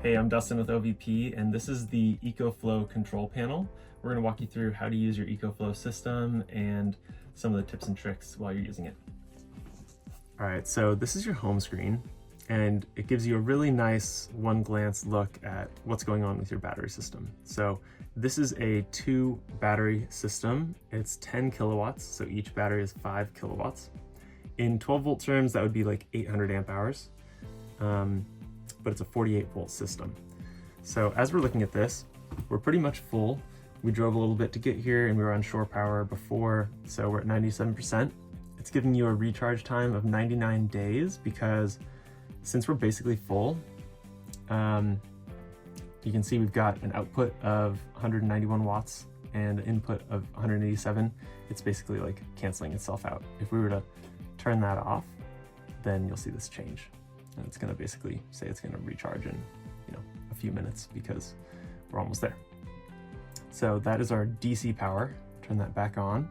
Hey, I'm Dustin with OVP, and this is the Ecoflow control panel. We're going to walk you through how to use your Ecoflow system and some of the tips and tricks while you're using it. All right, so this is your home screen, and it gives you a really nice one-glance look at what's going on with your battery system. So this is a 2 battery system. It's 10 kilowatts, so each battery is 5 kilowatts. In 12 volt terms, that would be like 800 amp hours. But it's a 48 volt system. So as we're looking at this, we're pretty much full. We drove a little bit to get here and we were on shore power before, so we're at 97%. It's giving you a recharge time of 99 days because since we're basically full, you can see we've got an output of 191 watts and an input of 187. It's basically like canceling itself out. If we were to turn that off, then you'll see this change. And it's gonna basically say it's gonna recharge in, a few minutes because we're almost there. So that is our DC power. Turn that back on.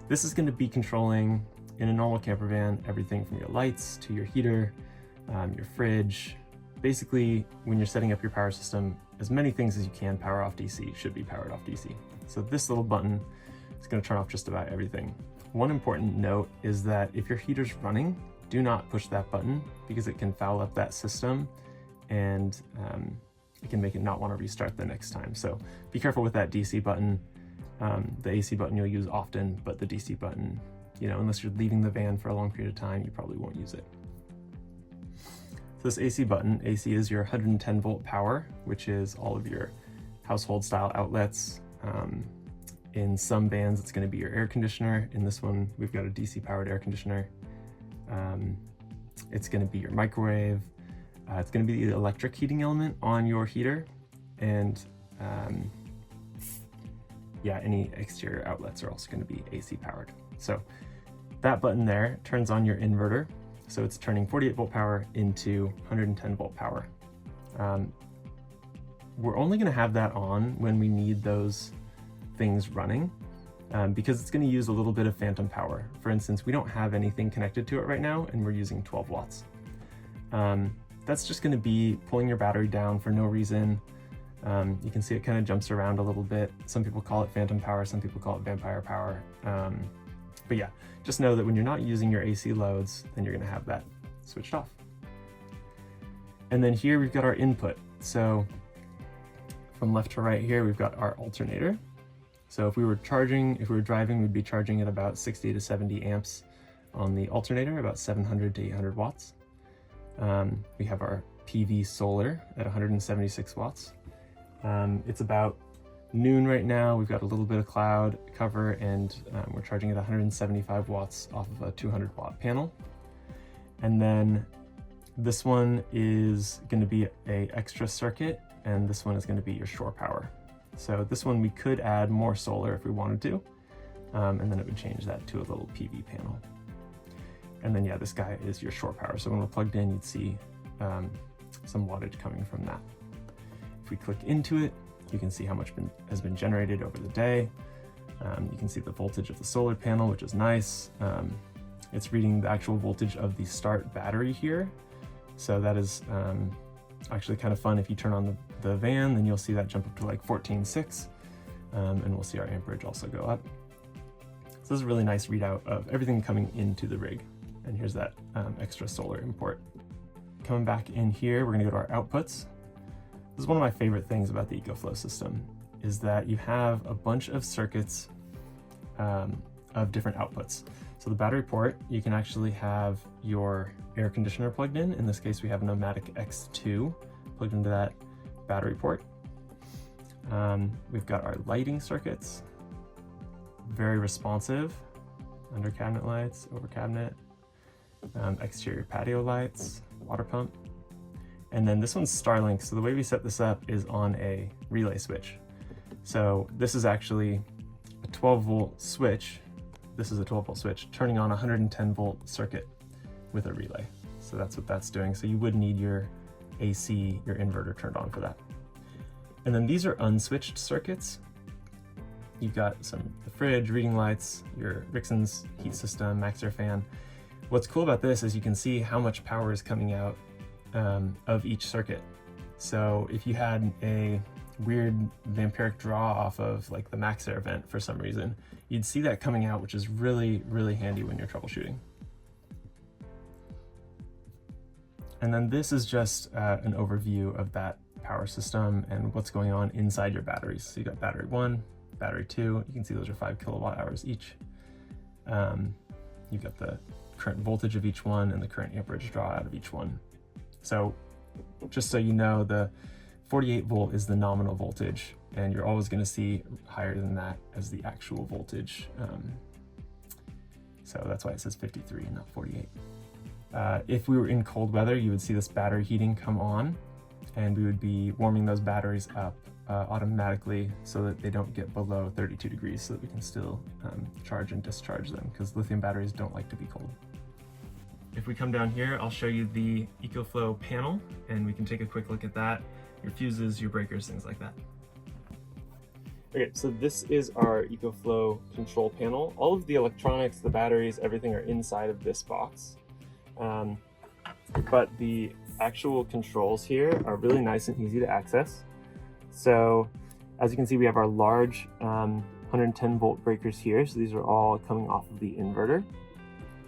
This is gonna be controlling, in a normal camper van, everything from your lights to your heater, your fridge. Basically, when you're setting up your power system, as many things as you can power off DC should be powered off DC. So this little button is gonna turn off just about everything. One important note is that if your heater's running, do not push that button because it can foul up that system and it can make it not want to restart the next time. So be careful with that DC button. The AC button you'll use often, but the DC button, unless you're leaving the van for a long period of time, you probably won't use it. So this AC button, AC is your 110 volt power, which is all of your household style outlets. In some vans, it's going to be your air conditioner. In this one, we've got a DC powered air conditioner. It's going to be your microwave. It's going to be the electric heating element on your heater, and any exterior outlets are also going to be AC powered. So that button there turns on your inverter. So it's turning 48 volt power into 110 volt power. We're only going to have that on when we need those things running. Because it's going to use a little bit of phantom power. For instance, we don't have anything connected to it right now and we're using 12 watts. That's just going to be pulling your battery down for no reason. You can see it kind of jumps around a little bit. Some people call it phantom power, some people call it vampire power. But yeah, just know that when you're not using your AC loads, then you're going to have that switched off. And then here we've got our input. So from left to right here, we've got our alternator. So if we were driving, we'd be charging at about 60 to 70 amps on the alternator, about 700 to 800 watts. We have our PV solar at 176 watts. It's about noon right now. We've got a little bit of cloud cover and we're charging at 175 watts off of a 200 watt panel. And then this one is going to be an extra circuit, and this one is going to be your shore power. So this one we could add more solar if we wanted to, and then it would change that to a little PV panel. And then this guy is your shore power. So when we're plugged in, you'd see some wattage coming from that. If we click into it, you can see how much has been generated over the day. You can see the voltage of the solar panel, which is nice. It's reading the actual voltage of the start battery here. So that is actually kind of fun. If you turn on the van, then you'll see that jump up to like 14.6, and we'll see our amperage also go up. So this is a really nice readout of everything coming into the rig. And here's that extra solar import. Coming back in here, we're gonna go to our outputs. This is one of my favorite things about the Ecoflow system, is that you have a bunch of circuits of different outputs. So the battery port, you can actually have your air conditioner plugged in. In this case, we have a Nomadic X2 plugged into that battery port. We've got our lighting circuits, very responsive, under cabinet lights, over cabinet, exterior patio lights, water pump. And then this one's Starlink. So the way we set this up is on a relay switch. So this is actually a 12 volt switch. This is a 12 volt switch turning on a 110 volt circuit with a relay. So that's what that's doing. So you would need your AC, your inverter turned on for that. And then these are unswitched circuits. You've got the fridge, reading lights, your Rixon's heat system, max air fan. What's cool about this is you can see how much power is coming out of each circuit. So if you had a weird vampiric draw off of like the max air vent for some reason, you'd see that coming out, which is really, really handy when you're troubleshooting. And then this is just an overview of that power system and what's going on inside your batteries. So you got battery 1, battery 2, you can see those are 5 kilowatt hours each. You've got the current voltage of each one and the current amperage draw out of each one. So just so you know, the 48 volt is the nominal voltage, and you're always going to see higher than that as the actual voltage. So that's why it says 53 and not 48. If we were in cold weather, you would see this battery heating come on, and we would be warming those batteries up automatically so that they don't get below 32 degrees, so that we can still charge and discharge them, because lithium batteries don't like to be cold. If we come down here, I'll show you the Ecoflow panel, and we can take a quick look at that, your fuses, your breakers, things like that. Okay, so this is our Ecoflow control panel. All of the electronics, the batteries, everything are inside of this box. But the actual controls here are really nice and easy to access. So as you can see, we have our large 110 volt breakers here. So these are all coming off of the inverter.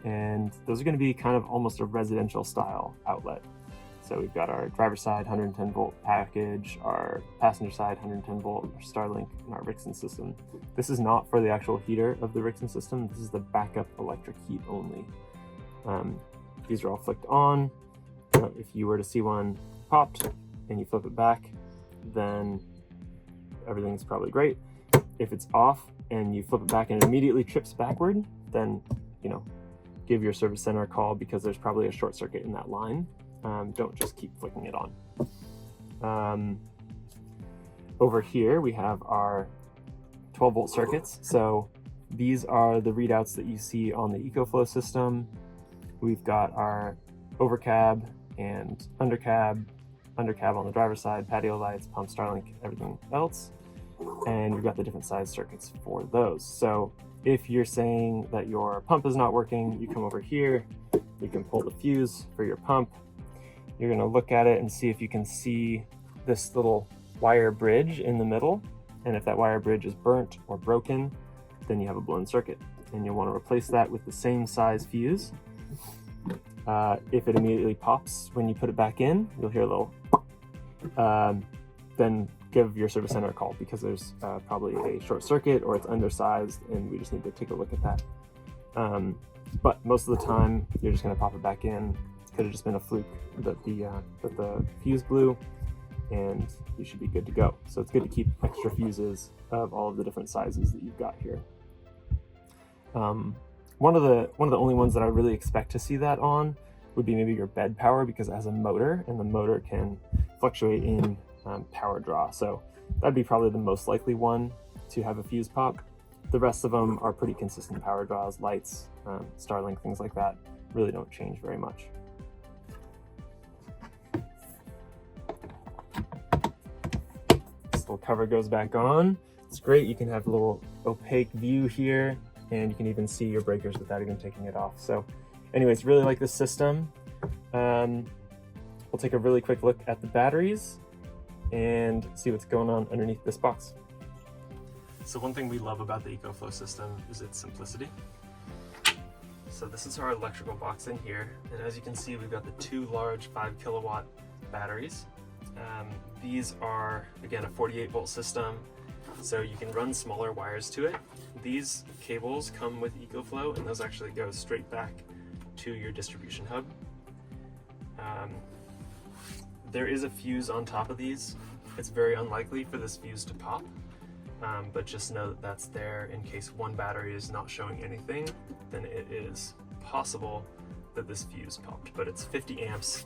And those are going to be kind of almost a residential style outlet. So we've got our driver side 110 volt package, our passenger side 110 volt, our Starlink, and our Rixon system. This is not for the actual heater of the Rixon system. This is the backup electric heat only. These are all flicked on. If you were to see one popped and you flip it back, then everything's probably great. If it's off and you flip it back and it immediately trips backward, then, you know, give your service center a call, because there's probably a short circuit in that line. Don't just keep flicking it on. Over here, we have our 12 volt circuits. So these are the readouts that you see on the Ecoflow system. We've got our overcab and undercab on the driver's side, patio lights, pump, Starlink, everything else. And we've got the different size circuits for those. So if you're saying that your pump is not working, you come over here, you can pull the fuse for your pump. You're going to look at it and see if you can see this little wire bridge in the middle. And if that wire bridge is burnt or broken, then you have a blown circuit. And you'll want to replace that with the same size fuse. If it immediately pops when you put it back in, you'll hear a little, then give your service center a call, because there's probably a short circuit or it's undersized, and we just need to take a look at that. But most of the time, you're just going to pop it back in. It could have just been a fluke that the fuse blew, and you should be good to go. So it's good to keep extra fuses of all of the different sizes that you've got here. One of the only ones that I really expect to see that on would be maybe your bed power, because it has a motor, and the motor can fluctuate in power draw. So that'd be probably the most likely one to have a fuse pop. The rest of them are pretty consistent power draws. Lights, Starlink, things like that really don't change very much. This little cover goes back on. It's great. You can have a little opaque view here, and you can even see your breakers without even taking it off. So anyways, really like this system. We'll take a really quick look at the batteries and see what's going on underneath this box. So one thing we love about the Ecoflow system is its simplicity. So this is our electrical box in here, and as you can see, we've got the two large 5 kilowatt batteries. These are, again, a 48 volt system, so you can run smaller wires to it. These cables come with Ecoflow, and those actually go straight back to your distribution hub. There is a fuse on top of these. It's very unlikely for this fuse to pop, but just know that that's there in case one battery is not showing anything. Then it is possible that this fuse popped, but it's 50 amps,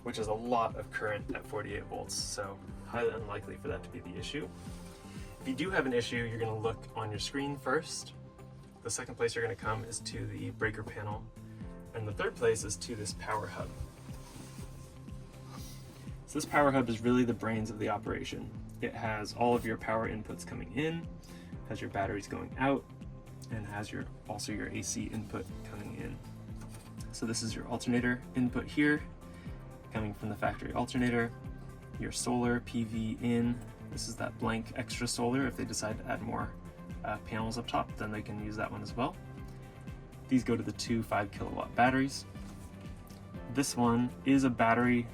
which is a lot of current at 48 volts, so highly unlikely for that to be the issue. If you do have an issue, you're going to look on your screen first. The second place you're going to come is to the breaker panel, and the third place is to this power hub. So this power hub is really the brains of the operation. It has all of your power inputs coming in, has your batteries going out, and has also your AC input coming in. So this is your alternator input here, coming from the factory alternator, your solar PV in. This is that blank extra solar. If they decide to add more panels up top, then they can use that one as well. These go to the two 5 kilowatt batteries. This one is a battery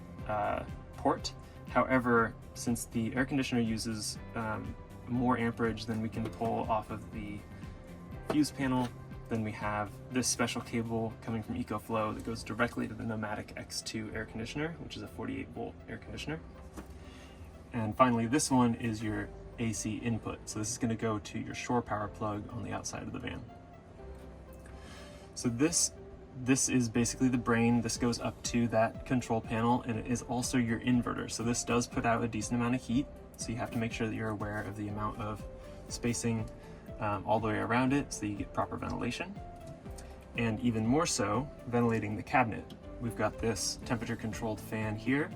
port. However, since the air conditioner uses more amperage than we can pull off of the fuse panel, then we have this special cable coming from Ecoflow that goes directly to the Nomadic X2 air conditioner, which is a 48 volt air conditioner. And finally, this one is your AC input. So this is going to go to your shore power plug on the outside of the van. So this is basically the brain. This goes up to that control panel, and it is also your inverter. So this does put out a decent amount of heat. So you have to make sure that you're aware of the amount of spacing all the way around it so that you get proper ventilation. And even more so, ventilating the cabinet. We've got this temperature controlled fan here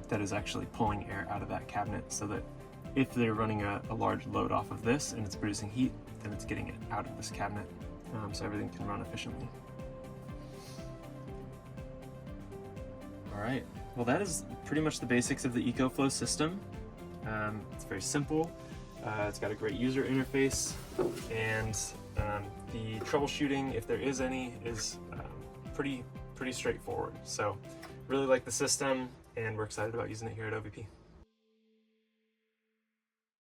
that is actually pulling air out of that cabinet, so that if they're running a large load off of this and it's producing heat, then it's getting it out of this cabinet so everything can run efficiently. All right, well, that is pretty much the basics of the Ecoflow system. It's very simple. It's got a great user interface, and the troubleshooting, if there is any, is pretty straightforward. So really like the system, and we're excited about using it here at OVP.